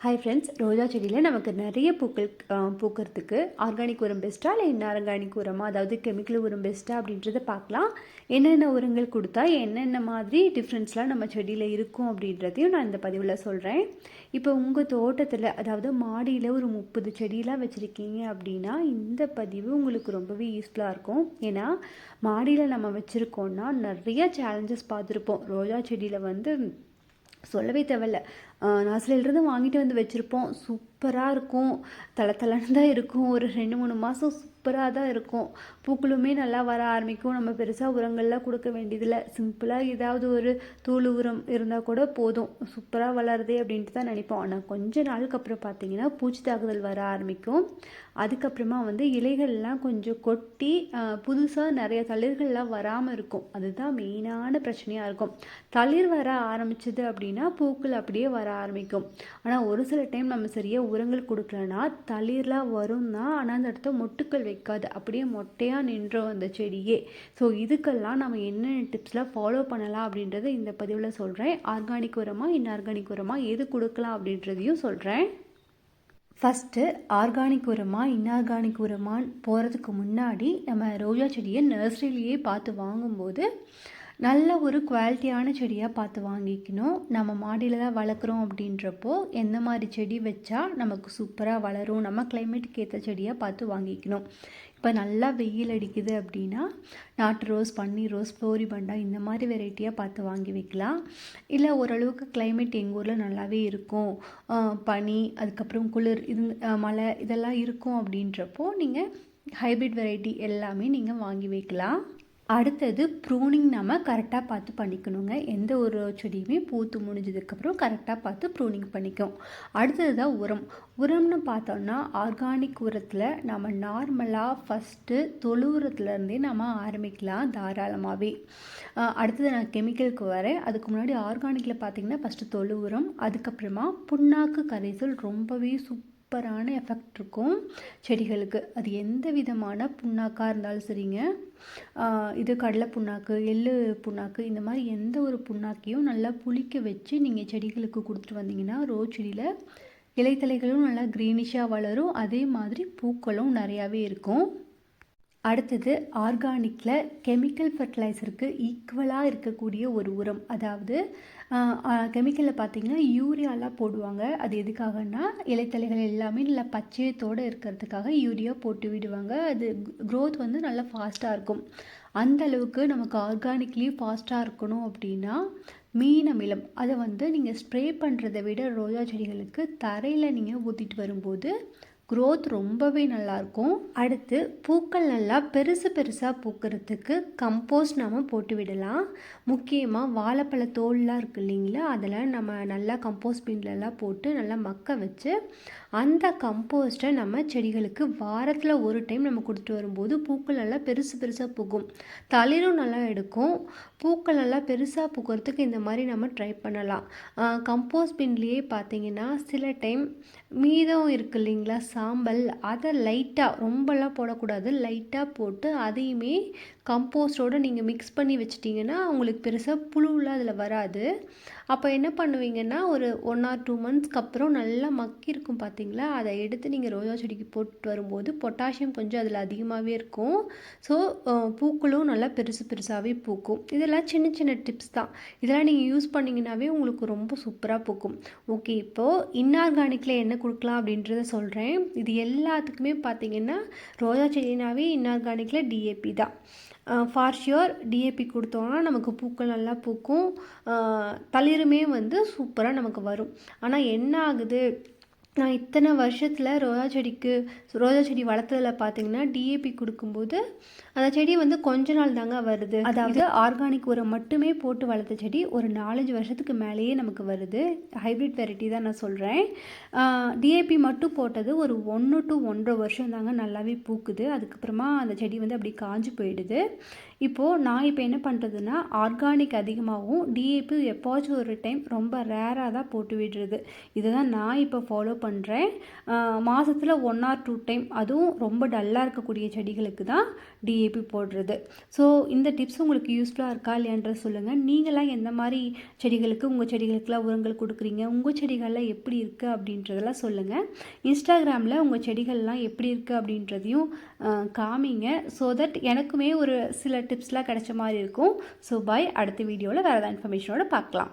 Hi friends, ரோஜா செடியில் நமக்கு நிறைய பூக்கள் பூக்கிறதுக்கு ஆர்கானிக் உரம் பெஸ்ட்டாக இல்லை இன்ஆர்கானிக் உரமா, அதாவது கெமிக்கல் உரம் பெஸ்ட்டாக அப்படின்றத பார்க்கலாம். என்னென்ன உரங்கள் கொடுத்தா என்னென்ன மாதிரி டிஃப்ரென்ஸ்லாம் நம்ம செடியில் இருக்கும் அப்படின்றதையும் நான் இந்த பதிவில் சொல்கிறேன். இப்போ உங்கள் தோட்டத்தில், அதாவது மாடியில் ஒரு 30 செடியெலாம் வச்சுருக்கீங்க அப்படின்னா இந்த பதிவு உங்களுக்கு ரொம்பவே யூஸ்ஃபுல்லாக இருக்கும். ஏன்னா மாடியில் நம்ம வச்சுருக்கோன்னா நிறைய சேலஞ்சஸ் பார்த்துருப்போம். ரோஜா செடியில் சொல்லவே தேவையில்ல. நர்சரியிலிருந்து வாங்கிட்டு வந்து வச்சுருப்போம். சூப்பராக இருக்கும், தளன்னு தான் இருக்கும். ஒரு 2-3 மாதம் சூப்பராக தான் இருக்கும். பூக்களுமே நல்லா வர ஆரம்பிக்கும். நம்ம பெருசாக உரங்கள்லாம் கொடுக்க வேண்டியதில்லை. சிம்பிளாக ஏதாவது ஒரு தூள் உரம் இருந்தால் கூட போதும், சூப்பராக வளருதே அப்படின்ட்டு தான் நினைப்போம். ஆனால் கொஞ்ச நாளுக்கு அப்புறம் பார்த்தீங்கன்னா பூச்சி தாக்குதல் வர ஆரம்பிக்கும். அதுக்கப்புறமா இலைகள்லாம் கொஞ்சம் கொட்டி புதுசாக நிறைய தளிர்கள்லாம் வராமல் இருக்கும். அதுதான் மெயினான பிரச்சனையாக இருக்கும். தளிர் வர ஆரம்பிச்சது அப்படின்னா பூக்கள் அப்படியே வர ஆரம்பிக்கும். ஆனால் ஒரு சில டைம் நம்ம சரியாக உரங்கள் கொடுக்கலன்னா தளிர்லாம் வரும் தான், ஆனால் அந்த இடத்த மொட்டுக்கள் வைக்காது, அப்படியே மொட்டையாக நின்றோம் அந்த செடியே. ஸோ இதுக்கெல்லாம் நம்ம என்னென்ன டிப்ஸ்லாம் ஃபாலோ பண்ணலாம் அப்படின்றத இந்த பதிவில் சொல்கிறேன். ஆர்கானிக் உரமா இன்ஆர்கானிக் உரமா எது கொடுக்கலாம் அப்படின்றதையும் சொல்கிறேன். ஃபஸ்ட்டு ஆர்கானிக் உரமா இன்ஆர்கானிக் உரமான்னு போகிறதுக்கு முன்னாடி நம்ம ரோஜா செடியை நர்சரியிலேயே பார்த்து வாங்கும்போது நல்ல ஒரு குவாலிட்டியான செடியாக பார்த்து வாங்கிக்கணும். நம்ம மாடியில் தான் வளர்க்குறோம் அப்படின்றப்போ எந்த மாதிரி செடி வச்சா நமக்கு சூப்பராக வளரும், நம்ம கிளைமேட்டுக்கு ஏற்ற செடியாக பார்த்து வாங்கிக்கணும். இப்போ நல்லா வெயில் அடிக்குது அப்படின்னா நாட்டு ரோஸ், பன்னீர் ரோஸ், ஃப்ளோரிபண்டா இந்த மாதிரி வெரைட்டியாக பார்த்து வாங்கி வைக்கலாம். இல்லை ஓரளவுக்கு கிளைமேட் எங்கள் ஊரில் நல்லாவே இருக்கும், பனி அதுக்கப்புறம் குளிர் மழை இதெல்லாம் இருக்கும் அப்படின்றப்போ நீங்கள் ஹைப்ரிட் வெரைட்டி எல்லாமே நீங்கள் வாங்கி வைக்கலாம். அடுத்தது ப்ரூனிங் நம்ம கரெக்டாக பார்த்து பண்ணிக்கணுங்க. எந்த ஒரு செடியுமே பூத்து முடிஞ்சதுக்கப்புறம் கரெக்டாக பார்த்து ப்ரூனிங் பண்ணிக்கும். அடுத்தது தான் உரம்னு பார்த்தோம்னா ஆர்கானிக் உரத்தில் நம்ம நார்மலாக ஃபஸ்ட்டு தொழு உரத்துலேருந்தே நம்ம ஆரம்பிக்கலாம் தாராளமாகவே. அடுத்தது நான் கெமிக்கலுக்கு வரேன். அதுக்கு முன்னாடி ஆர்கானிக்கில் பார்த்திங்கன்னா ஃபஸ்ட்டு தொழு உரம், அதுக்கப்புறமா புண்ணாக்கு கரைசல் ரொம்பவே சூப்பரான எஃபெக்ட் இருக்கும் செடிகளுக்கு. அது எந்த விதமான புண்ணாக்காக இருந்தாலும் சரிங்க, இது கடலை புண்ணாக்கு, எள்ளு புண்ணாக்கு, இந்த மாதிரி எந்த ஒரு புண்ணாக்கையும் நல்லா புளிக்க வச்சு நீங்கள் செடிகளுக்கு கொடுத்துட்டு வந்தீங்கன்னா ரோஸ் செடியில் இலைத்தலைகளும் நல்லா க்ரீனிஷாக வளரும், அதே மாதிரி பூக்களும் நிறையாவே இருக்கும். அடுத்தது ஆர்கானிக்கில் கெமிக்கல் ஃபர்டிலைசருக்கு ஈக்குவலாக இருக்கக்கூடிய ஒரு உரம், அதாவது கெமிக்கலில் பார்த்திங்கன்னா யூரியாலாம் போடுவாங்க. அது எதுக்காகன்னா இலைத்தலைகள் எல்லாமே நல்லா பச்சையத்தோடு இருக்கிறதுக்காக யூரியா போட்டு விடுவாங்க. அது க்ரோத் நல்லா ஃபாஸ்ட்டாக இருக்கும். அந்த அளவுக்கு நமக்கு ஆர்கானிக்லேயும் ஃபாஸ்ட்டாக இருக்கணும் அப்படின்னா மீன் அமிலம் அதை நீங்கள் ஸ்ப்ரே பண்ணுறதை விட ரோஜா செடிகளுக்கு தரையில் நீங்கள் ஊற்றிட்டு வரும்போது க்ரோத் ரொம்பவே நல்லாயிருக்கும். அடுத்து பூக்கள் நல்லா பெருசாக பூக்கிறதுக்கு கம்போஸ்ட் நாம் போட்டு விடலாம். முக்கியமாக வாழைப்பழ தோல்லாம் இருக்குது இல்லைங்களா, அதில் நம்ம நல்லா கம்போஸ்ட் பின்லலாம் போட்டு நல்லா மக்க வச்சு அந்த கம்போஸ்ட்டை நம்ம செடிகளுக்கு வாரத்தில் ஒரு டைம் நம்ம கொடுத்துட்டு வரும்போது பூக்கள் நல்லா பெருசாக பூக்கும், தளிரும் நல்லா எடுக்கும். பூக்கள் நல்லா பெருசாக பூக்கிறதுக்கு இந்த மாதிரி நம்ம ட்ரை பண்ணலாம். கம்போஸ்ட் பின்லேயே பார்த்தீங்கன்னா சில டைம் மீதம் இருக்குது இல்லைங்களா சாம்பல், அதை லைட்டாக, ரொம்பலாம் போடக்கூடாது, லைட்டாக போட்டு அதையுமே கம்போஸ்டோடு நீங்கள் மிக்ஸ் பண்ணி வச்சிட்டிங்கன்னா உங்களுக்கு பெருசாக புழுலாம் அதில் வராது. அப்போ என்ன பண்ணுவீங்கன்னா ஒரு 1 or 2 monthsக்கு அப்புறம் நல்லா மக்கியிருக்கும் பார்த்தீங்களா, அதை எடுத்து நீங்கள் ரோஜா செடிக்கு போட்டு வரும்போது பொட்டாசியம் கொஞ்சம் அதில் அதிகமாகவே இருக்கும். ஸோ பூக்களும் நல்லா பெருசாகவே பூக்கும். இதெல்லாம் சின்ன டிப்ஸ் தான். இதெல்லாம் நீங்கள் யூஸ் பண்ணிங்கன்னாவே உங்களுக்கு ரொம்ப சூப்பராக பூக்கும். ஓகே, இப்போது இன்ஆர்கானிக்கில் என்ன கொடுக்கலாம் அப்படின்றத சொல்கிறேன். இது எல்லாத்துக்குமே பார்த்தீங்கன்னா ரோஜா செடினாவே இன்ஆர்கானிக்கில் டிஏபி தான். ஃபார் ஷியோர் டிஏபி கொடுத்தோன்னா நமக்கு பூக்கள் நல்லா பூக்கும், தளிருமே சூப்பராக நமக்கு வரும். ஆனால் என்ன ஆகுது, நான் இத்தனை வருஷத்தில் ரோஜா செடி வளர்த்ததில் பார்த்தீங்கன்னா டிஏபி கொடுக்கும்போது அந்த செடி கொஞ்ச நாள் தாங்க வருது. அதாவது ஆர்கானிக் உரம் மட்டுமே போட்டு வளர்த்த செடி ஒரு 4-5 வருஷத்துக்கு மேலேயே நமக்கு வருது. ஹைப்ரிட் வெரைட்டி தான் நான் சொல்கிறேன். டிஏபி மட்டும் போட்டது ஒரு 1 to 1.5 வருஷம் தாங்க நல்லாவே பூக்குது. அதுக்கப்புறமா அந்த செடி அப்படி காஞ்சு போயிடுது. இப்போது நான் இப்போ என்ன பண்ணுறதுன்னா ஆர்கானிக் அதிகமாகவும் டிஏபி எப்போச்சும் ஒரு டைம் ரொம்ப ரேராக தான் போட்டு விடுறது. இதை தான் நான் இப்போ ஃபாலோ பண்ணுறேன். மாதத்தில் 1 or 2 டைம், அதுவும் ரொம்ப டல்லாக இருக்கக்கூடிய செடிகளுக்கு தான் டிஏபி போடுறது. ஸோ இந்த டிப்ஸ் உங்களுக்கு யூஸ்ஃபுல்லாக இருக்கா இல்லையான்ற சொல்லுங்கள். நீங்களாம் எந்த மாதிரி செடிகளுக்கு உங்கள் செடிகளுக்கெலாம் உரங்கள் கொடுக்குறீங்க, உங்கள் செடிகள்லாம் எப்படி இருக்குது அப்படின்றதெல்லாம் சொல்லுங்கள். இன்ஸ்டாகிராமில் உங்கள் செடிகள்லாம் எப்படி இருக்குது அப்படின்றதையும் காமிங்க. ஸோ தட் எனக்குமே ஒரு சில டிப்ஸ்லாம் கிடைச்ச மாதிரி இருக்கும். ஸோ பாய், அடுத்த வீடியோவில் வேறு ஏதாவது இன்ஃபர்மேஷனோட பார்க்கலாம்.